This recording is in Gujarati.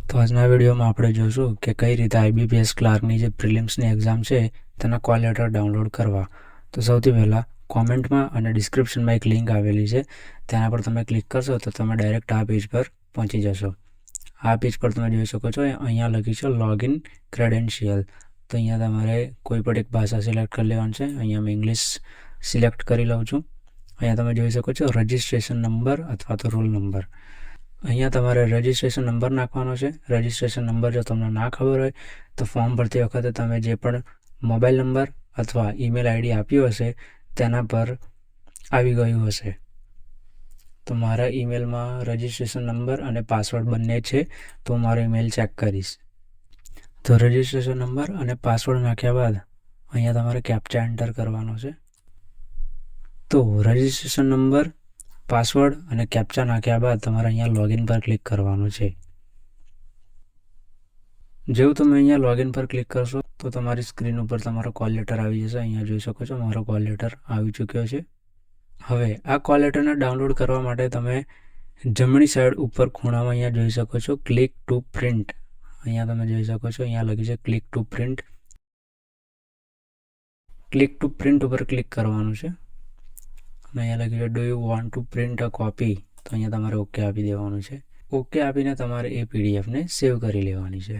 તો આજના વિડીયોમાં આપણે જોશું કે કઈ રીતે IBPS ક્લાર્કની જે પ્રિલિમ્સની એક્ઝામ છે તેના કોલ લેટર ડાઉનલોડ કરવા. તો સૌથી પહેલાં કોમેન્ટમાં અને ડિસ્ક્રિપ્શનમાં એક લિંક આવેલી છે, તેના પર તમે ક્લિક કરશો તો તમે ડાયરેક્ટ આ પેજ પર પહોંચી જશો. આ પેજ પર તમે જોઈ શકો છો અહીંયા લખ્યું છે લોગિન ક્રેડેન્શિયલ. તો અહીંયા તમારે કોઈ પણ એક ભાષા સિલેક્ટ કરી લેવાની છે. અહીંયા મેં ઇંગ્લિશ સિલેક્ટ કરી લઉં છું. અહીંયા તમે જોઈ શકો છો રજિસ્ટ્રેશન નંબર અથવા તો રોલ નંબર. અહીંયા તમારે રજિસ્ટ્રેશન નંબર નાખવાનો છે. રજિસ્ટ્રેશન નંબર જો તમને ના ખબર હોય તો ફોર્મ ભરતી વખતે તમે જે પણ મોબાઈલ નંબર અથવા ઈમેલ આઈડી આપ્યું હશે તેના પર આવી ગયું હશે. તો મારા ઈમેલમાં રજિસ્ટ્રેશન નંબર અને પાસવર્ડ બંને છે, તો હું મારો ઈમેલ ચેક કરીશ. તો રજિસ્ટ્રેશન નંબર અને પાસવર્ડ નાખ્યા બાદ અહીંયા તમારે કેપ્ચા એન્ટર કરવાનો છે. તો રજિસ્ટ્રેશન નંબર, પાસવર્ડ અને કેપ્ચા નાખ્યા બાદ તમારે અહીંયા લોગિન પર ક્લિક કરવાનું છે. જેવું તમે અહીંયા લોગિન પર ક્લિક કરશો તો તમારી સ્ક્રીન ઉપર તમારો કોલ લેટર આવી જશે. અહીંયા જોઈ શકો છો મારો કોલ લેટર આવી ચૂક્યો છે. હવે આ કોલ લેટરને ડાઉનલોડ કરવા માટે તમે જમણી સાઈડ ઉપર ખૂણામાં અહીંયા જોઈ શકો છો ક્લિક ટુ પ્રિન્ટ. અહીંયા તમે જોઈ શકો છો અહીંયા લખ્યું છે click to print. Click to print ઉપર ક્લિક કરવાનું છે. અને અહીંયા લખ્યું છે do you want to print a copy. તો અહીંયા તમારે ઓકે આપી દેવાનું છે. ઓકે આપીને તમારે એ PDFને સેવ કરી લેવાની છે.